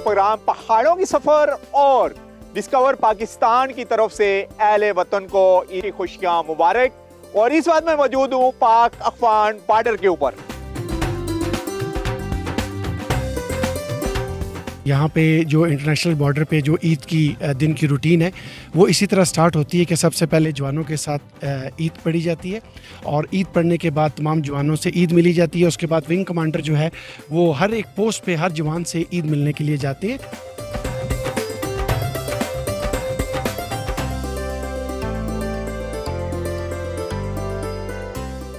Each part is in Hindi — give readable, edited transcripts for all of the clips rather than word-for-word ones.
प्रोग्राम पहाड़ों की सफर और डिस्कवर पाकिस्तान की तरफ से अहले वतन को ईद की खुशियां मुबारक। और इस वक्त मैं मौजूद हूँ पाक अफगान बॉर्डर के ऊपर। यहाँ पे जो इंटरनेशनल बॉर्डर पे जो ईद की दिन की रूटीन है वो इसी तरह स्टार्ट होती है कि सबसे पहले जवानों के साथ ईद पढ़ी जाती है और ईद पढ़ने के बाद तमाम जवानों से ईद मिली जाती है। उसके बाद विंग कमांडर जो है वो हर एक पोस्ट पे हर जवान से ईद मिलने के लिए जाते हैं।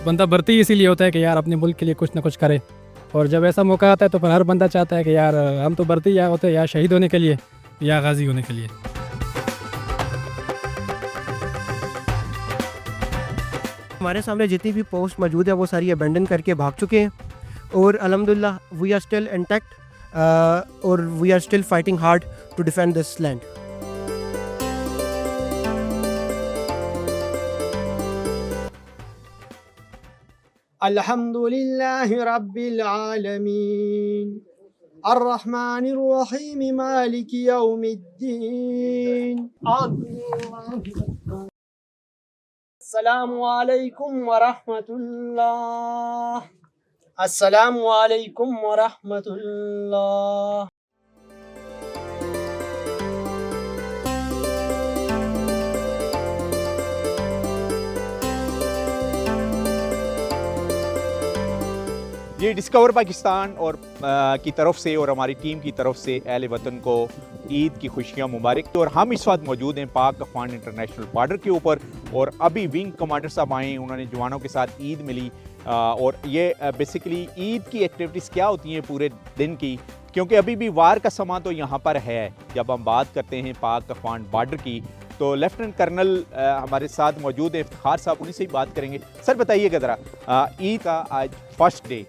बंदा भर्ती इसीलिए होता है कि यार अपने मुल्क के लिए कुछ ना कुछ करे, और जब ऐसा मौका आता है तो फिर हर बंदा चाहता है कि यार हम तो भर्ती या होते हैं या शहीद होने के लिए या गाजी होने के लिए। हमारे सामने जितनी भी पोस्ट मौजूद है वो सारी अबेंडन करके भाग चुके हैं और अल्हम्दुलिल्लाह वी आर स्टिल इंटैक्ट और we are still fighting hard to defend this land. अल्हम्दुलिल्लाहि रब्बिल आलमीन अर्रहमानिर रहीम मालिकि यौमिद्दीन। अस्सलामु अलैकुम व रहमतुल्लाह। अस्सलामु अलैकुम व रहमतुल्लाह। ये डिस्कवर पाकिस्तान और की तरफ से और हमारी टीम की तरफ से अहले वतन को ईद की खुशियां मुबारक। और हम इस वक्त मौजूद हैं पाक अफगान इंटरनेशनल बॉर्डर के ऊपर और अभी विंग कमांडर साहब आए हैं, उन्होंने जवानों के साथ ईद मिली। और ये बेसिकली ईद की एक्टिविटीज़ क्या होती हैं पूरे दिन की, क्योंकि अभी भी वार का समा तो यहाँ पर है। जब हम बात करते हैं पाक अफगान बॉर्डर की तो लेफ्टिनेंट कर्नल हमारे साथ मौजूद है इफ्तिखार साहब, उन्हीं से ही बात करेंगे। सर बताइएगा ज़रा, ईद का आज फर्स्ट डे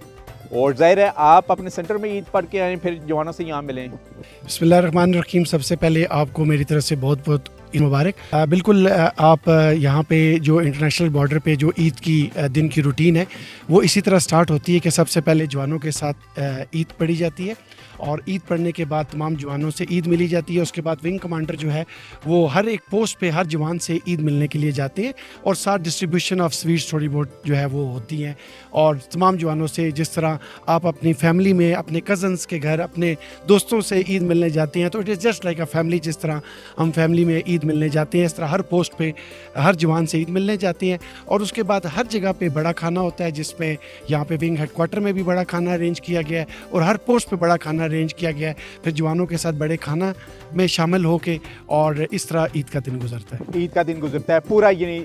और ज़ाहिर है आप अपने सेंटर में ईद पढ़ के आए, फिर जवानों से यहाँ मिलें। बिस्मिल्लाहिर्रहमानिर्रहीम। सबसे पहले आपको मेरी तरफ से बहुत बहुत ईद मुबारक। बिल्कुल आप यहाँ पे जो इंटरनेशनल बॉर्डर पे जो ईद की दिन की रूटीन है वो इसी तरह स्टार्ट होती है कि सबसे पहले जवानों के साथ ईद पढ़ी जाती है और ईद पढ़ने के बाद तमाम जवानों से ईद मिली जाती है। उसके बाद विंग कमांडर जो है वो हर एक पोस्ट पे हर जवान से ईद मिलने के लिए जाते हैं और साथ डिस्ट्रीब्यूशन ऑफ स्वीट्स थोड़ी बहुत जो है वो होती हैं। और तमाम जवानों से जिस तरह आप अपनी फैमिली में अपने कज़न्स के घर अपने दोस्तों से ईद मिलने जाते हैं तो it is just like a family. जिस तरह हम फैमिली में ईद मिलने जाते हैं इस तरह हर पोस्ट पे हर जवान से ईद मिलने जाते हैं। और उसके बाद हर जगह पे बड़ा खाना होता है, जिसमें यहाँ पे विंग हेडक्वार्टर में भी बड़ा खाना अरेंज किया गया है और हर पोस्ट पे बड़ा खाना अरेंज किया गया है। फिर जवानों के साथ बड़े खाना में शामिल होके और इस तरह ईद का दिन गुजरता है। ईद का दिन गुजरता है पूरा, यानी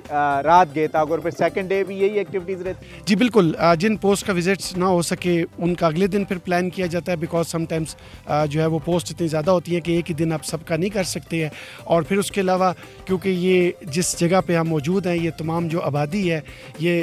रात गए था और फिर सेकंड डे भी यही एक्टिविटीज़ रहती है। जी बिल्कुल। जिन पोस्ट का विजिट्स ना हो सके उनका अगले दिन फिर प्लान किया जाता है, बिकॉज समटाइम्स जो है वो पोस्ट इतनी ज़्यादा होती है कि एक ही दिन आप सबका नहीं कर सकते हैं। और फिर उसके अलावा क्योंकि ये जिस जगह पे हम मौजूद हैं ये तमाम जो आबादी है ये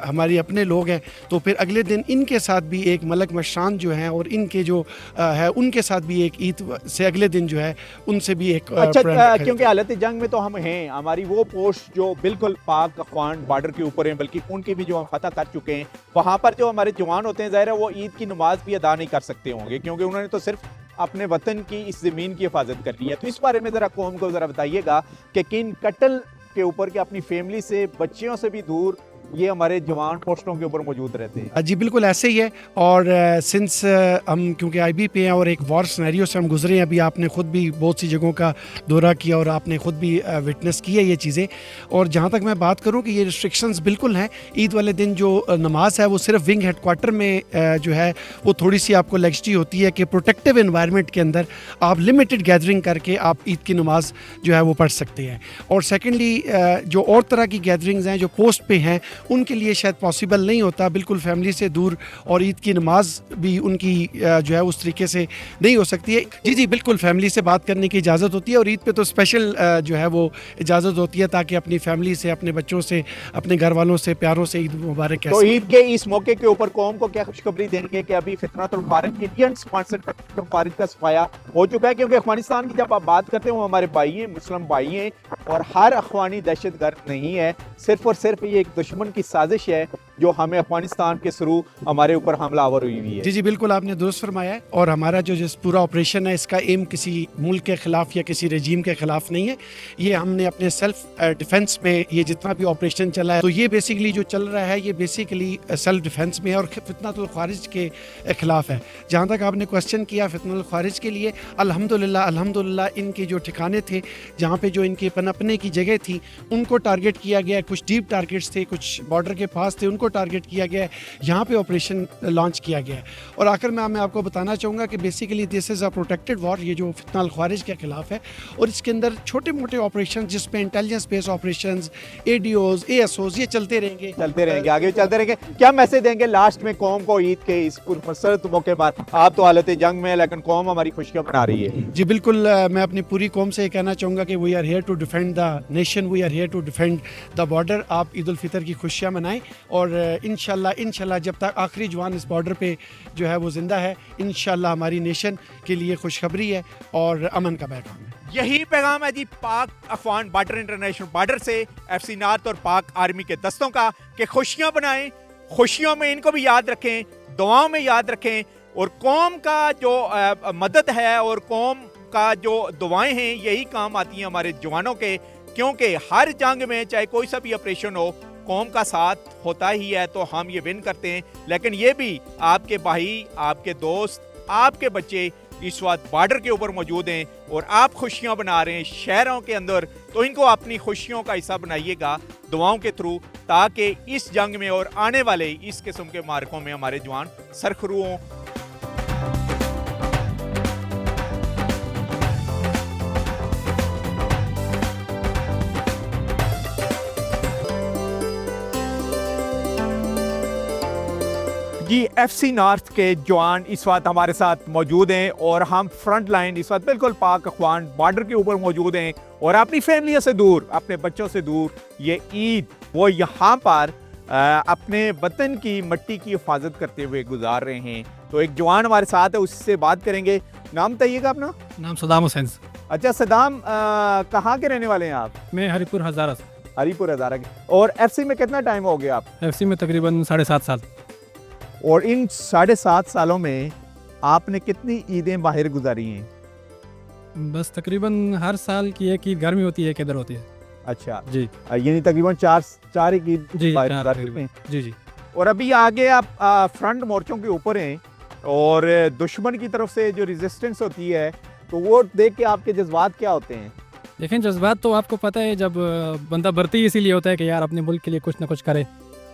हमारी अपने लोग हैं, तो फिर अगले दिन इनके साथ भी एक मलक मशान जो हैं और इनके जो है उनके साथ भी एक ईद से अगले दिन जो है उनसे भी एक अच्छा, क्योंकि हालत जंग में तो हम हैं, हमारी वो पोस्ट जो बिल्कुल पाक अफगान बॉर्डर के ऊपर हैं, बल्कि उनकी भी जो हम फतह कर चुके हैं, वहाँ पर जो हमारे जवान होते हैं ज़ाहिर है वो ईद की नमाज भी अदा नहीं कर सकते होंगे, क्योंकि उन्होंने तो सिर्फ अपने वतन की इस ज़मीन की हिफाजत कर ली है। तो इस बारे में ज़रा कौम को ज़रा बताइएगा कि किन कत्ल के ऊपर के अपनी फैमिली से बच्चियों से भी दूर ये हमारे जवान पोस्टों के ऊपर मौजूद रहते हैं। जी बिल्कुल ऐसे ही है। और सिंस हम क्योंकि आईबी पे हैं और एक वॉर सिनेरियो से हम गुजरे हैं, अभी आपने ख़ुद भी बहुत सी जगहों का दौरा किया और आपने ख़ुद भी विटनेस की है ये चीज़ें। और जहाँ तक मैं बात करूँ कि ये रिस्ट्रिक्शंस बिल्कुल हैं। ईद वाले दिन जो नमाज है वो सिर्फ विंग हेडक्वार्टर में जो है वो थोड़ी सी आपको लेक्सिटी होती है कि प्रोटेक्टिव इन्वायरमेंट के अंदर आप लिमिटेड गैदरिंग करके आप ईद की नमाज जो है वो पढ़ सकते हैं। और सेकेंडली जो और तरह की गैदरिंग्स हैं जो पोस्ट पे हैं उनके लिए शायद पॉसिबल नहीं होता, बिल्कुल फैमिली से दूर, और ईद की नमाज भी उनकी जो है उस तरीके से नहीं हो सकती है। जी जी बिल्कुल, फैमिली से बात करने की इजाज़त होती है और ईद पे तो स्पेशल जो है वो इजाज़त होती है ताकि अपनी फैमिली से अपने बच्चों से अपने घर वालों से प्यारों से ईद मुबारक कह तो ईद के इस मौके के ऊपर कौम को क्या खुशखबरी देंगे कि अभी फितरतुल मुबारक इंडियन स्पॉन्सर्ड मुबारक का सफाया हो चुका है, क्योंकि अफगानिस्तान की जब आप बात करते हैं वो हमारे भाई हैं, मुस्लिम भाई हैं और हर अफगानी दहशतगर्द नहीं है, सिर्फ और सिर्फ ये एक दुश्मन की साजिश है जो हमें अफगानिस्तान के शुरू हमारे ऊपर हमला आवर हुई हुई है। जी जी बिल्कुल आपने दुरुस्त फरमाया है। और हमारा जो जिस पूरा ऑपरेशन है इसका एम किसी मुल्क के ख़िलाफ़ या किसी रजीम के ख़िलाफ़ नहीं है। ये हमने अपने सेल्फ डिफेंस में ये जितना भी ऑपरेशन चला है तो ये बेसिकली जो चल रहा है ये बेसिकली सेल्फ डिफेंस में और फितनतुल ख़ारिज के ख़िलाफ़ है। जहाँ तक आपने क्वेश्चन किया फितनतुल ख़ारिज के लिए, अल्हम्दुलिल्लाह इनके जो ठिकाने थे जहाँ पे जो इनके पनपने की जगह थी उनको टारगेट किया गया। कुछ डीप टारगेट्स थे, कुछ बॉर्डर के पास थे, उनको टारगेट किया गया। यहाँ पे ऑपरेशन लॉन्च किया गया है। और आखिर में मैं आपको बताना चाहूँगा कि basically this is a protected war, ये जो फितनतुल ख़ारिज के ख़िलाफ़ है। और इसके अंदर छोटे मोटे ऑपरेशन जिसमें intelligence based operation, ADOs, ASOs ये चलते रहेंगे आगे भी चलते रहेंगे। क्या मैसेज देंगे लास्ट में कौम को ईद के इस पुरमसरत मौके पर? आप तो हालत जंग में है लेकिन कौम हमारी खुशियाँ मना रही है। जी बिल्कुल, मैं अपनी पूरी कौम से कहना चाहूँगा कि we are here to defend the nation, we are here to defend the border. आप ईद उल फितर की खुशियाँ मनाएं और इंशाल्लाह जब तक आखिरी जवान इस बॉर्डर पे जो है वो ज़िंदा है, इंशाल्लाह हमारी नेशन के लिए खुशखबरी है और अमन का पैगाम है। यही पैगाम है जी पाक अफगान बॉर्डर इंटरनेशनल बॉर्डर से FC नॉर्थ और पाक आर्मी के दस्तों का कि खुशियाँ बनाएं, खुशियों में इनको भी याद रखें, दुआओं में याद रखें और कौम का जो मदद है और कौम का जो दुआएं हैं यही काम आती हैं हमारे जवानों के, क्योंकि हर जंग में चाहे कोई सा भी ऑपरेशन हो कौम का साथ होता ही है तो हम ये विन करते हैं। लेकिन ये भी आपके भाई, आपके दोस्त, आपके बच्चे इस वक्त बॉर्डर के ऊपर मौजूद हैं और आप खुशियां बना रहे हैं शहरों के अंदर, तो इनको अपनी खुशियों का हिस्सा बनाइएगा दुआओं के थ्रू, ताकि इस जंग में और आने वाले इस किस्म के मार्कों में हमारे जवान सरखरू हों। जी FC नॉर्थ के जवान इस वक्त हमारे साथ मौजूद हैं और हम फ्रंट लाइन इस वक्त बिल्कुल पाक अफगान बॉर्डर के ऊपर मौजूद हैं और अपनी फैमिली से दूर, अपने बच्चों से दूर ये ईद वो यहाँ पर अपने वतन की मिट्टी की हिफाजत करते हुए गुजार रहे हैं। तो एक जवान हमारे साथ है, उससे बात करेंगे। नाम बताइएगा अपना? नाम सदाम हुसैन। अच्छा सदाम, कहाँ के रहने वाले हैं आप? मैं हरिपुर हज़ारा से। हरिपुर हज़ारा के। और FC में कितना टाइम हो गया आप? FC में तकरीबन 7.5 साल। और इन 7.5 सालों में आपने कितनी ईदें बाहर गुजारी हैं? बस तकरीबन हर साल की एक ईद घर में होती है, एक इधर होती है। अच्छा जी यानी तकरीबन चार एक ईद जी बाहर चार गुजारी तकरीबन। हैं। जी जी। और अभी आगे आप फ्रंट मोर्चों के ऊपर हैं और दुश्मन की तरफ से जो रेजिस्टेंस होती है तो वो देख के आपके जज्बात क्या होते हैं? लेकिन जज्बात तो आपको पता है, जब बंदा भर्ती इसीलिए होता है कि यार अपने मुल्क के लिए कुछ ना कुछ करे,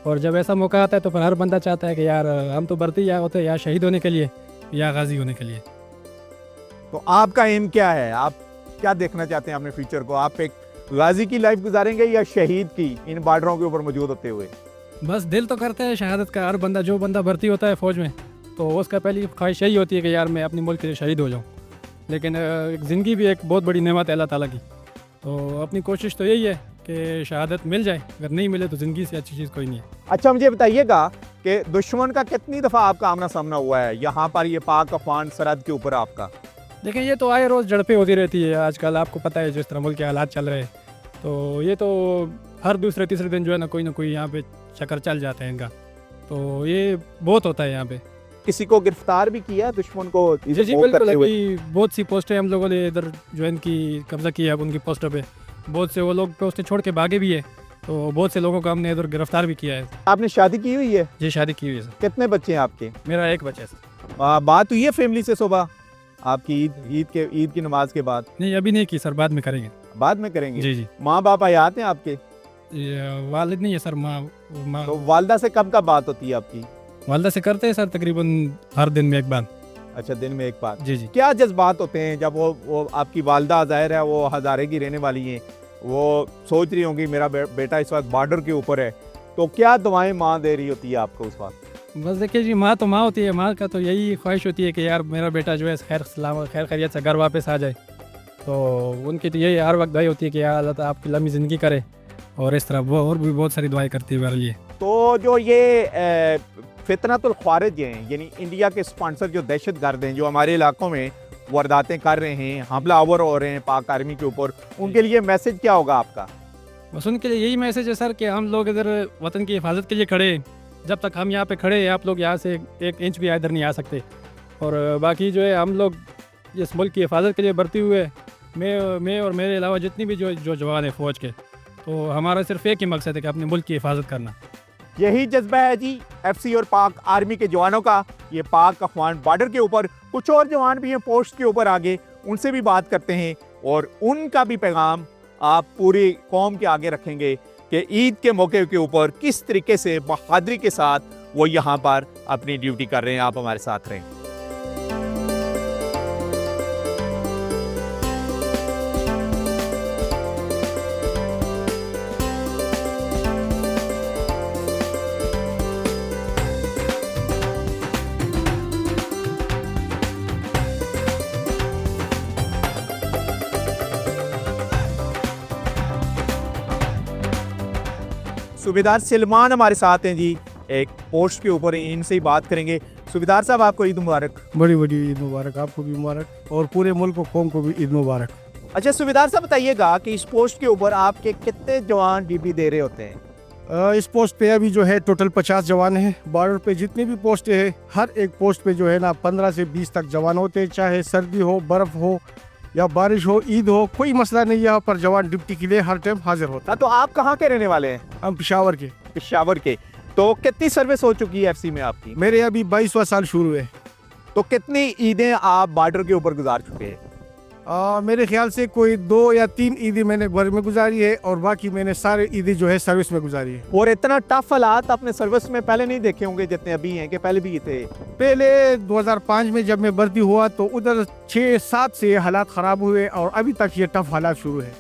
और जब ऐसा मौका आता है तो फिर हर बंदा चाहता है कि यार हम तो भर्ती या होते हैं या शहीद होने के लिए या गाजी होने के लिए। तो आपका एम क्या है? आप क्या देखना चाहते हैं अपने फ्यूचर को? आप एक गाजी की लाइफ गुजारेंगे या शहीद की इन बॉर्डरों के ऊपर मौजूद होते हुए? बस दिल तो करता है शहादत का। हर बंदा जो बंदा भर्ती होता है फ़ौज में तो उसका पहली ख्वाहिश यही होती है कि यार मैं अपने मुल्क के लिए शहीद हो जाऊँ। लेकिन एक ज़िंदगी भी एक बहुत बड़ी नेमत है अल्लाह ताला की, तो अपनी कोशिश तो यही है कि शहादत मिल जाए, अगर नहीं मिले तो ज़िंदगी से अच्छी चीज़ कोई नहीं है। अच्छा मुझे बताइएगा कि दुश्मन का कितनी दफ़ा आपका आमना सामना हुआ है यहाँ पर, ये पाक अफगान सरहद के ऊपर आपका? देखिए ये तो आए रोज़ झड़पें होती रहती है आजकल, आपको पता है जिस तरह मुल्क के हालात चल रहे हैं, तो ये तो हर दूसरे तीसरे दिन जो है ना कोई यहाँ पे चक्कर चल जाते हैं इनका, तो ये बहुत होता है यहाँ पे। किसी को गिरफ्तार भी किया दुश्मन को? जी जी बिल्कुल, अभी बहुत सी पोस्टें हम लोगों ने इधर जो है इनकी कब्जा किया है उनकी पोस्टों पे, बहुत से वो लोग पोस्टें छोड़ के भागे भी है, तो बहुत से लोगों को हमने इधर गिरफ्तार भी किया है। आपने शादी की हुई है? जी शादी की हुई है सर। कितने बच्चे हैं आपके? मेरा एक बच्चा है सर। बात हुई है फैमिली से सुबह आपकी ईद की नमाज के बाद? नहीं अभी नहीं की सर, बाद में करेंगे। बाद में करेंगे? जी जी। माँ बाप हयात हैं आपके? वालिद नहीं है सर, माँ। तो वालदा से कब का बात होती है आपकी? वालदा से करते हैं सर तकरीबन हर दिन में एक बार। अच्छा दिन में एक बार। जी जी। क्या जज्बात होते हैं जब वो आपकी वालदा ज़ाहिर है वो हज़ारे की रहने वाली हैं, वो सोच रही होंगी मेरा बेटा इस वक्त बॉर्डर के ऊपर है, तो क्या दुआएं माँ दे रही होती है आपको उस वक्त? बस देखिए जी, माँ तो माँ होती है, माँ का तो यही ख्वाहिश होती है कि यार मेरा बेटा जो है खैर सलामत खैर खैरियत से घर वापस आ जाए, तो उनकी तो यही हर वक्त दुआई होती है कि यार अल्लाह ताला आपकी लंबी ज़िंदगी करे, और इस तरह वो और भी बहुत सारी दुआएं करती है मेरे लिए। तो जो ये फितनतुल ख़ारिज हैं, यानी इंडिया के स्पॉन्सर जो दहशत गर्द हैं, जो हमारे इलाकों में वारदातें कर रहे हैं, हमला आवर हो रहे हैं पाक आर्मी के ऊपर, उनके लिए मैसेज क्या होगा आपका? बस उनके लिए यही मैसेज है सर कि हम लोग इधर वतन की हिफाजत के लिए खड़े, जब तक हम यहाँ पे खड़े हैं आप लोग यहाँ से 1 इंच भी इधर नहीं आ सकते। और बाकी जो है हम लोग इस मुल्क की हिफाजत के लिए भर्ती हुए, मैं और मेरे अलावा जितनी भी जो जवान है फ़ौज के, तो हमारा सिर्फ एक ही मकसद है कि अपने मुल्क की हिफाजत करना। यही जज्बा है जी एफसी और पाक आर्मी के जवानों का। ये पाक अफगान बॉर्डर के ऊपर कुछ और जवान भी हैं पोस्ट के ऊपर आगे, उनसे भी बात करते हैं और उनका भी पैगाम आप पूरी कौम के आगे रखेंगे कि ईद के मौके के ऊपर किस तरीके से बहादुरी के साथ वो यहाँ पर अपनी ड्यूटी कर रहे हैं। आप हमारे साथ रहें। सूबेदार सलमान हमारे साथ हैं जी, एक पोस्ट के ऊपर, इनसे ही बात करेंगे। सूबेदार साहब आपको ईद मुबारक। बड़ी बड़ी ईद मुबारक, आपको भी मुबारक और पूरे मुल्क और कौम को भी ईद मुबारक। अच्छा सूबेदार साहब बताइएगा कि इस पोस्ट के ऊपर आपके कितने जवान ड्यूटी दे रहे होते हैं? इस पोस्ट पे अभी जो है टोटल 50 जवान हैं। बॉर्डर पे जितनी भी पोस्टें हैं, हर एक पोस्ट पे जो है ना 15 से 20 तक जवान होते हैं। चाहे सर्दी हो, बर्फ़ हो या बारिश हो, ईद हो, कोई मसला नहीं, यहाँ पर जवान ड्यूटी के लिए हर टाइम हाजिर होता तो आप कहाँ के रहने वाले हैं? है। हम पेशावर के। पेशावर के। तो कितनी सर्विस हो चुकी है एफसी में आपकी? मेरे अभी 22वां साल शुरू है। तो कितनी ईदें आप बॉर्डर के ऊपर गुजार चुके हैं? मेरे ख्याल से कोई 2 या 3 ईदें मैंने घर में गुजारी है और बाकी मैंने सारे ईदें जो है सर्विस में गुजारी है। और इतना टफ हालात आपने सर्विस में पहले नहीं देखे होंगे जितने अभी हैं, कि पहले भी थे? पहले 2005 में जब मैं भर्ती हुआ तो उधर 6-7 से हालात ख़राब हुए और अभी तक ये टफ हालात शुरू है।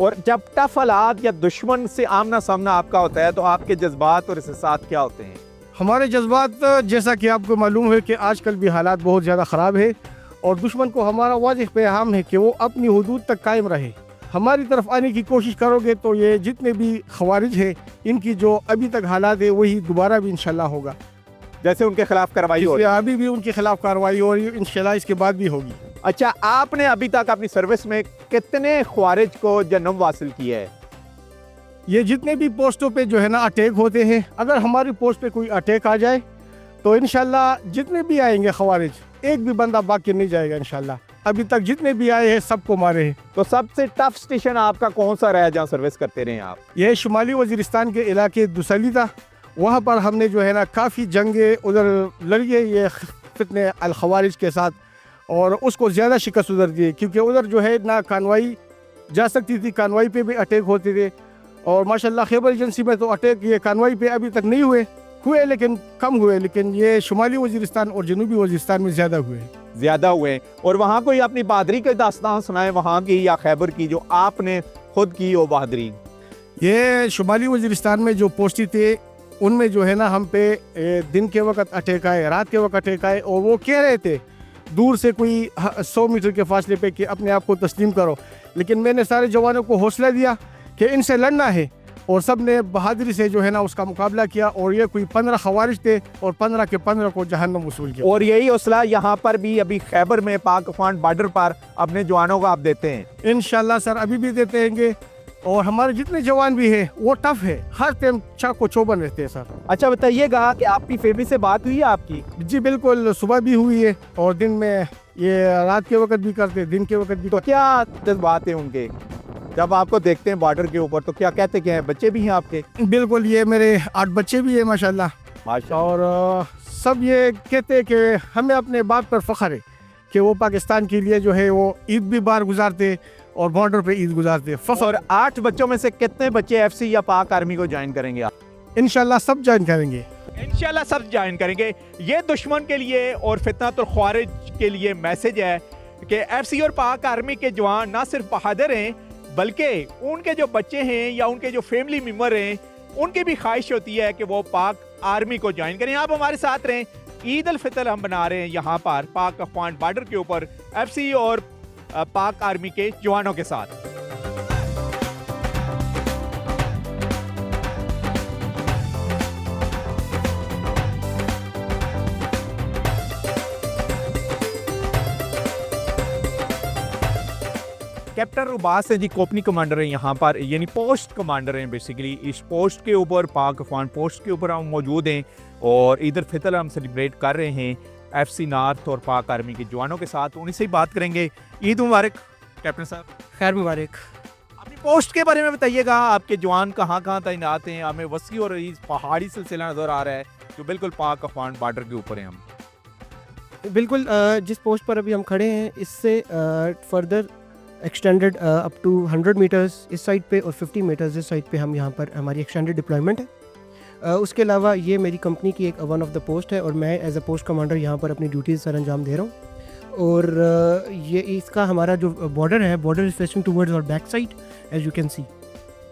और जब टफ हालात या दुश्मन से आमना सामना आपका होता है तो आपके जज्बात और एहसास क्या होते हैं? हमारे जज्बात, जैसा कि आपको मालूम है कि आजकल भी हालात बहुत ज़्यादा ख़राब है और दुश्मन को हमारा वाज़िह पैगाम है कि वो अपनी हुदूद तक कायम रहे। हमारी तरफ आने की कोशिश करोगे तो ये जितने भी खवारिज है, इनकी जो अभी तक हालात है वही दोबारा भी इंशाल्लाह होगा। जैसे उनके खिलाफ कार्रवाई हो रही है, अभी भी उनके खिलाफ कार्रवाई हो रही है, इंशाल्लाह इसके बाद भी होगी। अच्छा, आपने अभी तक अपनी सर्विस में कितने खवारिज को जन्म हासिल किया है? ये जितने भी पोस्टों पे जो है ना अटैक होते हैं, अगर हमारी पोस्ट पे कोई अटैक आ जाए तो इंशाल्लाह जितने भी आएंगे खवारिज, एक भी बंदा बाकी नहीं जाएगा इंशाल्लाह। अभी तक जितने भी आए हैं सबको मारे हैं। तो सबसे टफ स्टेशन आपका कौन सा रहा जहाँ सर्विस करते रहे आप? यह शुमाली वजीरिस्तान के इलाके दुसली था। वहाँ पर हमने जो है ना काफ़ी जंगे उधर लड़ी है ये फितने अल खवारिज के साथ, और उसको ज़्यादा शिकस्त उधर दी क्योंकि उधर जो है ना कानवाई जा सकती थी, कानवाई पे भी अटैक होते थे। और माशाल्लाह खैबर एजेंसी में तो अटैक ये कानवाई पे अभी तक नहीं हुए लेकिन कम हुए, लेकिन ये शुमाली वजीरिस्तान और जनूबी वजीरिस्तान में ज़्यादा हुए। और वहाँ कोई अपनी बहादुरी की दास्तान सुनाए वहाँ की या खैबर की, जो आपने खुद की वो बहादुरी? ये शुमाली वजीरिस्तान में जो पोस्टी थे उनमें जो है ना हम पे दिन के वक्त अटैक आए, रात के वक्त अटैक आए, और वो कह रहे थे दूर से कोई 100 मीटर के फासले पे कि अपने आप को तस्लीम करो, लेकिन मैंने सारे जवानों को हौसला दिया कि इनसे लड़ना है, और सब ने बहादुरी से जो है ना उसका मुकाबला किया। और ये कोई 15 खवारिज थे और 15 के 15 को जहन्नम वसूल किया। और यही हौसला यहाँ पर भी अभी खैबर में पाक अफगान बॉर्डर पर अपने जवानों को आप देते हैं? इंशाल्लाह सर, अभी भी देते रहेंगे। और हमारे जितने जवान भी हैं वो टफ है, हर टाइम चाको चौबन रहते हैं सर। अच्छा बताइएगा कि आपकी फैमिली से बात हुई है आपकी? जी बिल्कुल, सुबह भी हुई है और दिन में, ये रात के वक्त भी करते, दिन के वक्त भी। तो क्या जज्बात हैं उनके जब आपको देखते हैं बॉर्डर के ऊपर, तो क्या कहते क्या हैं? बच्चे भी हैं आपके? बिल्कुल, ये मेरे 8 बच्चे भी हैं माशाल्लाह। और सब ये कहते हैं कि हमें अपने बाप पर फ़ख्र है कि वो पाकिस्तान के लिए जो है वो ईद भी बाहर गुजारते और बॉर्डर पे ईद गुजारते। और 8 बच्चों में से कितने बच्चे एफसी या पाक आर्मी को ज्वाइन करेंगे आप? इंशाल्लाह सब ज्वाइन करेंगे। इंशाल्लाह सब ज्वाइन करेंगे। ये दुश्मन के लिए और फितनत और ख्वारिज के लिए मैसेज है कि एफसी और पाक आर्मी के जवान ना सिर्फ बहादुर हैं, बल्कि उनके जो बच्चे हैं या उनके जो फैमिली मेम्बर हैं, उनकी भी ख्वाहिश होती है कि वो पाक आर्मी को ज्वाइन करें। आप हमारे साथ रहें। ईद उल फितर हम बना रहे हैं यहाँ पर पाक अफगान बॉर्डर के ऊपर एफसी और पाक आर्मी के जवानों के साथ। कैप्टन उबास है जी, कोपनी कमांडर है यहाँ पर, यानी पोस्ट कमांडर हैं बेसिकली। इस पोस्ट के ऊपर, पाक अफगान पोस्ट के ऊपर हम मौजूद हैं और ईद उल फितर हम सेलिब्रेट कर रहे हैं FC नॉर्थ और पाक आर्मी के जवानों के साथ। उन्हीं से ही बात करेंगे। ईद मुबारक कैप्टन साहब। खैर मुबारक। अपनी पोस्ट के बारे में बताइएगा, आपके जवान कहाँ कहाँ तैनात हैं? हमें वसी और इस पहाड़ी सिलसिला नज़र आ रहा है जो बिल्कुल पाक अफगान बॉर्डर के ऊपर है। हम बिल्कुल जिस पोस्ट पर अभी हम खड़े हैं इससे further extended up to 100 meters इस साइड पे और 50 मीटर्स इस साइड पे हम यहाँ पर हमारी एक्सटेंडेड डिप्लॉयमेंट है। उसके अलावा ये मेरी कंपनी की एक वन ऑफ द पोस्ट है और मैं एज अ पोस्ट कमांडर यहाँ पर अपनी ड्यूटीज़ सर अंजाम दे रहा हूँ। और ये इसका हमारा जो बॉर्डर है, बॉर्डर इज फेसिंग टूवर्ड्स और back side as you can see.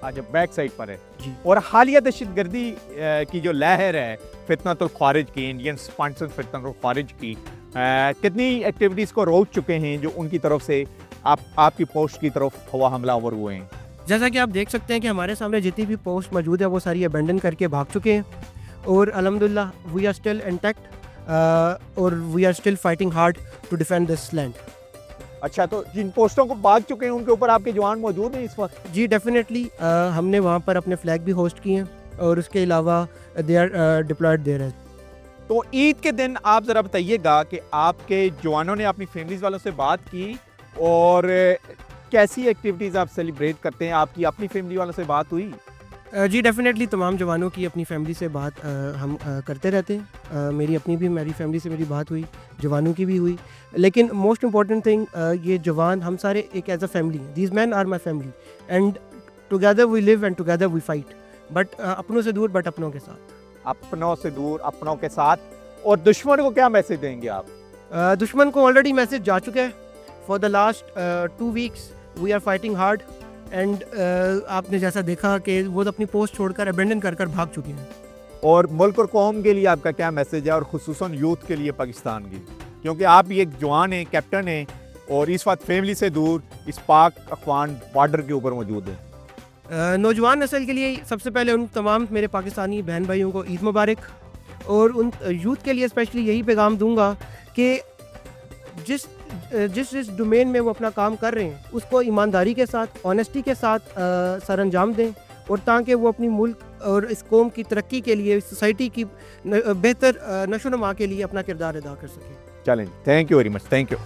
आज बैक साइड पर है जी। और हालिया दहशतगर्दी की जो लहर है फितनतुल खारिज की, इंडियन स्पॉन्सर फितनतुल खारिज की, कितनी एक्टिविटीज़ को रोक चुके हैं जो उनकी तरफ से आपकी पोस्ट की तरफ हवा हमलावर हुए हैं? जैसा कि आप देख सकते हैं कि हमारे सामने जितनी भी पोस्ट मौजूद है वो सारी अबेंडन करके भाग चुके हैं और अल्हम्दुलिल्लाह वी आर स्टिल इंटैक्ट और we are still fighting hard to defend this land. अच्छा, तो जिन पोस्टों को भाग चुके हैं उनके ऊपर आपके जवान मौजूद हैं इस वक्त? जी डेफिनेटली हमने वहाँ पर अपने फ्लैग भी होस्ट किए हैं और उसके अलावा दे आर डिप्लॉयड देयर है। तो ईद के दिन आप ज़रा बताइएगा कि आपके जवानों ने अपनी फैमिलीज़ वालों से बात की और कैसी एक्टिविटीज़ आप सेलिब्रेट करते हैं? आपकी अपनी फैमिली वालों से बात हुई? जी डेफिनेटली तमाम जवानों की अपनी फैमिली से बात हम करते रहते हैं। मेरी अपनी भी मेरी फैमिली से मेरी बात हुई, जवानों की भी हुई। लेकिन मोस्ट इम्पॉर्टेंट थिंग ये जवान हम सारे एक as a family, these man are my family and together we live and together we fight. But अपनों से दूर बट अपनों के साथ। अपनों से दूर अपनों के साथ। और दुश्मन को क्या मैसेज देंगे आप? दुश्मन को ऑलरेडी मैसेज जा चुका है। For the last 2 weeks we are fighting hard and आपने जैसा देखा कि वो अपनी पोस्ट छोड़कर अबेंडन कर कर भाग चुके हैं। और मुल्क और कौम के लिए आपका क्या मैसेज है और खुसूसन यूथ के लिए पाकिस्तान की, क्योंकि आप भी एक जवान हैं, कैप्टन हैं और इस वक्त फैमिली से दूर इस पाक अफगान बॉर्डर के ऊपर मौजूद हैं? नौजवान नस्ल के लिए सबसे पहले उन तमाम मेरे पाकिस्तानी बहन भाइयों को ईद मुबारक और उन यूथ के लिए स्पेशली यही पैगाम दूंगा कि जिस डोमेन में वो अपना काम कर रहे हैं उसको ईमानदारी के साथ, ऑनेस्टी के साथ सर अंजाम दें और ताकि वो अपनी मुल्क और इस कौम की तरक्की के लिए, सोसाइटी की बेहतर नशोनुमा के लिए अपना किरदार अदा कर सकें। चलें, thank you very much, thank you.